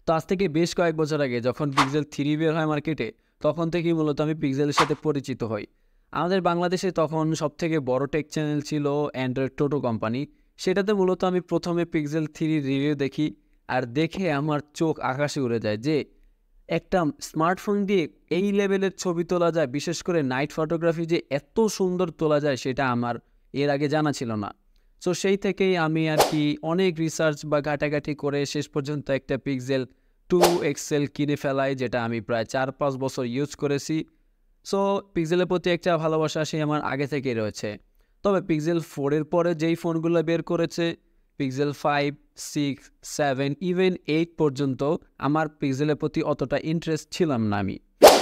তো আজ থেকে বেশ কয়েক বছর আগে যখন পিক্সেল 3 বের হয় মার্কেটে, তখন থেকেই মূলত আমি পিক্সেলের সাথে পরিচিত হই। আমাদের বাংলাদেশে তখন সবথেকে বড় টেক চ্যানেল ছিল অ্যান্ড্রয়েড টোটো কোম্পানি। সেটাতে মূলত আমি প্রথমে পিক্সেল 3 রিভিউ দেখি, আর দেখে আমার চোখ আকাশে উড়ে যায় যে একটা স্মার্টফোন দিয়ে এই লেভেলের ছবি তোলা যায়, বিশেষ করে নাইট ফটোগ্রাফি যে এত সুন্দর তোলা যায় সেটা আমার এর আগে জানা ছিল না। সো সেই থেকেই আমি আর কি অনেক রিসার্চ বা ঘাটাঘাটি করে শেষ পর্যন্ত একটা পিক্সেল 2 এক্সেল কিনে ফেলাই, যেটা আমি প্রায় 4-5 বছর ইউজ করেছি। সো পিক্সেলের প্রতি একটা ভালোবাসা সেই আমার আগে থেকেই রয়েছে। তবে পিক্সেল 4 এর পরে যেই ফোনগুলো বের করেছে, পিক্সেল 5, 6, 7 ইভেন 8 পর্যন্ত আমার পিক্সেলের প্রতি অতটা ইন্টারেস্ট ছিলাম না আমি।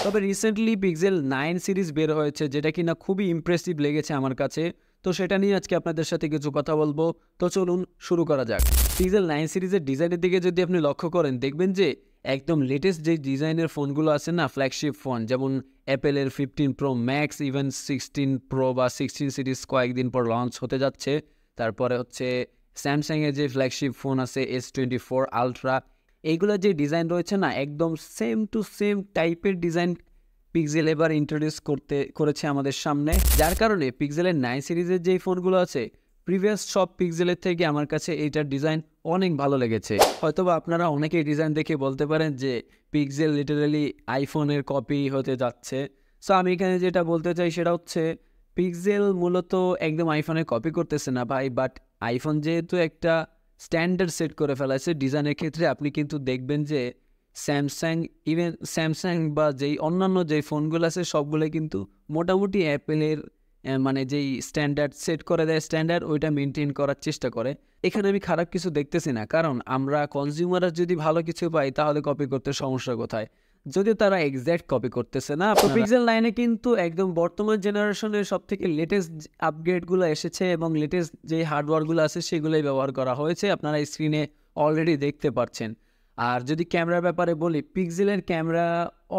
তবে রিসেন্টলি পিক্সেল 9 সিরিজ বের হয়েছে, যেটা কিনা খুবই ইমপ্রেসিভ লেগেছে আমার কাছে। তো সেটা নিয়ে আজকে আপনাদের সাথে কিছু কথা বলবো। তো চলুন শুরু করা যাক। পিক্সেল 9 সিরিজের ডিজাইনের দিকে যদি আপনি লক্ষ্য করেন, দেখবেন যে একদম লেটেস্ট যে ডিজাইনের ফোনগুলো আছে না, ফ্ল্যাগশিপ ফোন, যেমন অ্যাপেলের 15 প্রো ম্যাক্স, ইভেন 16 প্রো বা 16 সিরিজ কয়েকদিন পর লঞ্চ হতে যাচ্ছে। তারপরে হচ্ছে স্যামসাংয়ের যে ফ্ল্যাগশিপ ফোন আছে S24 আলট্রা, এইগুলোর যে ডিজাইন রয়েছে না, একদম সেম টু সেম টাইপের ডিজাইন পিক্সেল এবার ইন্ট্রোডিউস করেছে আমাদের সামনে। যার কারণে পিক্সেলের 9 সিরিজের যেই ফোনগুলো আছে, প্রিভিয়াস সব পিক্সেলের থেকে আমার কাছে এইটার ডিজাইন অনেক ভালো লেগেছে। হয়তোবা আপনারা অনেকেই ডিজাইন দেখে বলতে পারেন যে পিক্সেল লিটারালি আইফোনের কপি হতে যাচ্ছে। সো আমি এখানে যেটা বলতে চাই সেটা হচ্ছে, পিক্সেল মূলত একদম আইফোনের কপি করতেছে না ভাই, বাট আইফোন যেহেতু একটা স্ট্যান্ডার্ড সেট করে ফেলেছে ডিজাইনের ক্ষেত্রে, আপনি কিন্তু দেখবেন যে স্যামসাং, ইভেন স্যামসাং বা যেই অন্যান্য যেই ফোনগুলো আছে সবগুলোই কিন্তু মোটামুটি অ্যাপেলের মানে যেই স্ট্যান্ডার্ড সেট করে দেয়, স্ট্যান্ডার্ড ওইটা মেনটেন করার চেষ্টা করে। এখানে আমি খারাপ কিছু দেখতেছি না, কারণ আমরা কনজিউমাররা যদি ভালো কিছু পাই তাহলে কপি করতে সমস্যা কোথায়, যদিও তারা এক্স্যাক্ট কপি করতেছে না। পিক্সেল 9 কিন্তু একদম বর্তমান জেনারেশনের সব থেকে লেটেস্ট আপগ্রেডগুলো এসেছে এবং লেটেস্ট যে হার্ডওয়্যারগুলো আছে সেগুলোই ব্যবহার করা হয়েছে, আপনারা স্ক্রিনে অলরেডি দেখতে পাচ্ছেন। আর যদি ক্যামেরার ব্যাপারে বলি, পিক্সেলের ক্যামেরা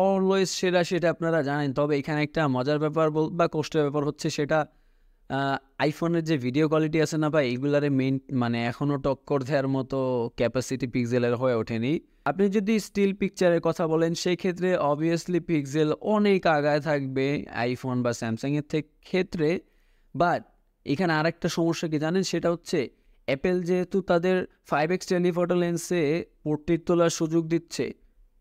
অলওয়েজ সেরা, সেটা আপনারা জানেন। তবে এখানে একটা মজার ব্যাপার বা কষ্টের ব্যাপার হচ্ছে, সেটা আইফোনের যে ভিডিও কোয়ালিটি আছে না, বা এইগুলারে মেইন মানে এখনও টক্কর দেওয়ার মতো ক্যাপাসিটি পিক্সেলের হয়ে ওঠেনি। আপনি যদি স্টিল পিকচারের কথা বলেন, সেই ক্ষেত্রে অবভিয়াসলি পিক্সেল অনেক আগায় থাকবে আইফোন বা স্যামসাংয়ের ক্ষেত্রে। বাট এখানে আরেকটা সমস্যা কি জানেন, সেটা হচ্ছে অ্যাপেল যেহেতু তাদের 5x টেলিফটো লেন্সে পোর্ট্রেট তোলার সুযোগ দিচ্ছে,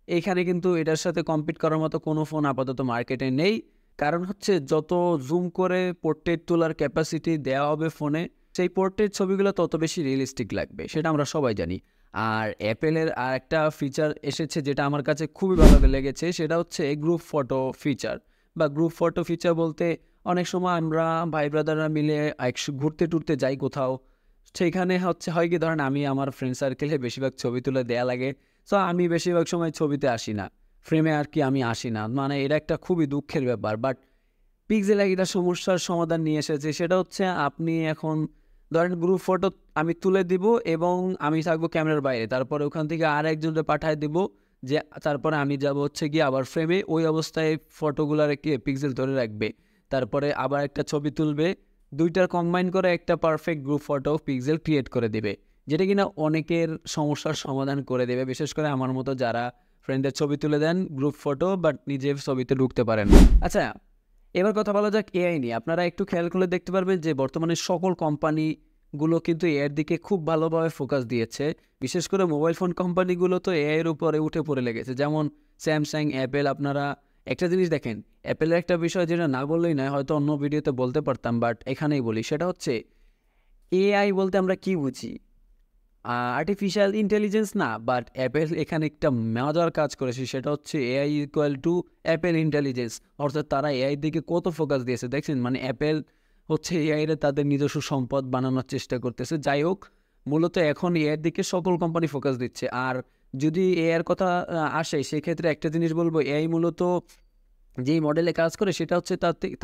এখানে কিন্তু এটার সাথে কম্পিট করার মতো কোনো ফোন আপাতত মার্কেটে নেই। কারণ হচ্ছে যত জুম করে পোর্ট্রেট তোলার ক্যাপাসিটি দেওয়া হবে ফোনে, সেই পোর্ট্রেট ছবিগুলো তত বেশি রিয়েলিস্টিক লাগবে, সেটা আমরা সবাই জানি। আর অ্যাপেলের আর একটা ফিচার এসেছে যেটা আমার কাছে খুবই ভালো লেগেছে, সেটা হচ্ছে গ্রুপ ফটো ফিচার। বা গ্রুপ ফটো ফিচার বলতে, অনেক সময় আমরা ভাই ব্রাদাররা মিলে ঘুরতে টুরতে যাই কোথাও, সেখানে হয় কি, ধরেন আমি আমার ফ্রেন্ড সার্কেলে বেশিরভাগ ছবি তুলে দেয়া লাগে। সো আমি বেশিরভাগ সময় ছবিতে আসি না, ফ্রেমে আর কি আমি আসি না, মানে এটা একটা খুবই দুঃখের ব্যাপার। বাট পিক্সেল একটা সমস্যার সমাধান নিয়ে এসেছে, সেটা হচ্ছে আপনি এখন ধরেন গ্রুপ ফটো আমি তুলে দিব এবং আমি থাকবো ক্যামেরার বাইরে, তারপরে ওখান থেকে আর একজনকে পাঠিয়ে দিব, যে তারপরে আমি যাব হচ্ছে গিয়ে আবার ফ্রেমে, ওই অবস্থায় ফটোগুলার একটি পিক্সেল ধরে রাখবে, তারপরে আবার একটা ছবি তুলবে, দুইটার কম্বাইন করে একটা perfect group photo pixel create করে দেবে, যেটা কিনা অনেকের সমস্যার সমাধান করে দেবে, বিশেষ করে আমার মতো যারা ফ্রেন্ডের ছবি তুলে দেন গ্রুপ ফটো বাট নিজের ছবিতে ঢুকতে পারেন। আচ্ছা, এবার কথা বলা যাক এআই নিয়ে। আপনারা একটু খেয়াল করে দেখতে পারবেন যে বর্তমানে সকল কোম্পানিগুলো কিন্তু এআইয়ের দিকে খুব ভালোভাবে ফোকাস দিয়েছে। বিশেষ করে মোবাইল ফোন কোম্পানিগুলো তো এআইয়ের উপরে উঠে পড়ে লেগেছে, যেমন স্যামসাং, অ্যাপেল। আপনারা একটা জিনিস দেখেন, অ্যাপেলের একটা বিষয় যেটা না বললেই নয়, হয়তো অন্য ভিডিওতে বলতে পারতাম বাট এখানেই বলি, সেটা হচ্ছে এআই বলতে আমরা কি বুঝি? আর্টিফিশিয়াল ইন্টেলিজেন্স না, বাট অ্যাপেল এখানে একটা মজার কাজ করেছে, সেটা হচ্ছে AI equal to Apple intelligence. অর্থাৎ তারা এআই দিকে কত ফোকাস দিয়েছে দেখছেন। মানে অ্যাপেল হচ্ছে এআইরে তাদের নিজস্ব সম্পদ বানানোর চেষ্টা করতেছে। যাই হোক, মূলত এখন এআইয়ের দিকে সকল কোম্পানি ফোকাস দিচ্ছে। আর যদি এআইয়ের কথা আসে, সেক্ষেত্রে একটা জিনিস বলবো, এআই মূলত যেই মডেলে কাজ করে সেটা হচ্ছে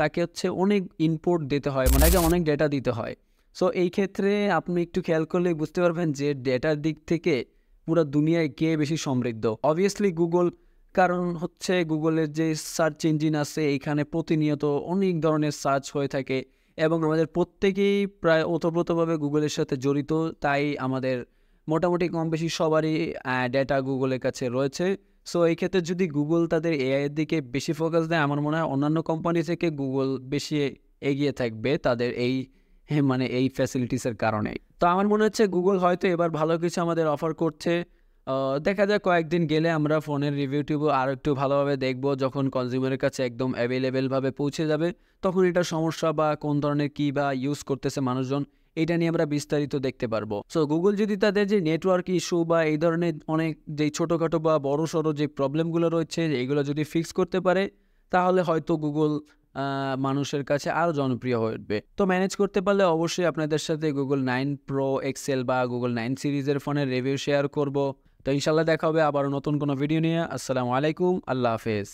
তাকে হচ্ছে অনেক ইনপুট দিতে হয়, মানে অনেক ডেটা দিতে হয়। সো এই ক্ষেত্রে আপনি একটু খেয়াল করলে বুঝতে পারবেন যে ডেটার দিক থেকে পুরো দুনিয়ায় কে বেশি সমৃদ্ধ। অবভিয়াসলি গুগল, কারণ হচ্ছে গুগলের যে সার্চ ইঞ্জিন আছে, এইখানে প্রতিনিয়ত অনেক ধরনের সার্চ হয়ে থাকে এবং আমাদের প্রত্যেকেই প্রায় ওতপ্রোতভাবে গুগলের সাথে জড়িত। তাই আমাদের মোটামুটি কম বেশি সবারই ডেটা গুগলের কাছে রয়েছে। সো এই ক্ষেত্রে যদি গুগল তাদের এআই এর দিকে বেশি ফোকাস দেয়, আমার মনে হয় অন্যান্য কোম্পানি থেকে গুগল বেশি এগিয়ে থাকবে তাদের এই মানে এই ফ্যাসিলিটিসের কারণে। তো আমার মনে হচ্ছে গুগল হয়তো এবার ভালো কিছু আমাদের অফার করছে। দেখা যাক, কয়েকদিন গেলে আমরা ফোনের রিভিউ টিভিউ আরও একটু ভালোভাবে দেখব। যখন কনজিউমারের কাছে একদম অ্যাভেলেবেলভাবে পৌঁছে যাবে, তখন এটার সমস্যা বা কোন ধরনের কী বা ইউজ করতেছে মানুষজন, এটা নিয়ে আমরা বিস্তারিত দেখতে পারবো। সো গুগল যদি তাদের যে নেটওয়ার্ক ইস্যু বা এই ধরনের অনেক যেই ছোটোখাটো বা বড়সড় যে প্রবলেমগুলো রয়েছে এগুলো যদি ফিক্স করতে পারে, তাহলে হয়তো গুগল মানুষের কাছে আরও জনপ্রিয় হয়ে উঠবে। তো ম্যানেজ করতে পারলে অবশ্যই আপনাদের সাথে গুগল 9 প্রো এক্সেল বা গুগল 9 সিরিজের ফোনের রিভিউ শেয়ার করব। তো ইনশাল্লাহ দেখা হবে আবারও নতুন কোনো ভিডিও নিয়ে। আসসালামু আলাইকুম, আল্লাহ হাফেজ।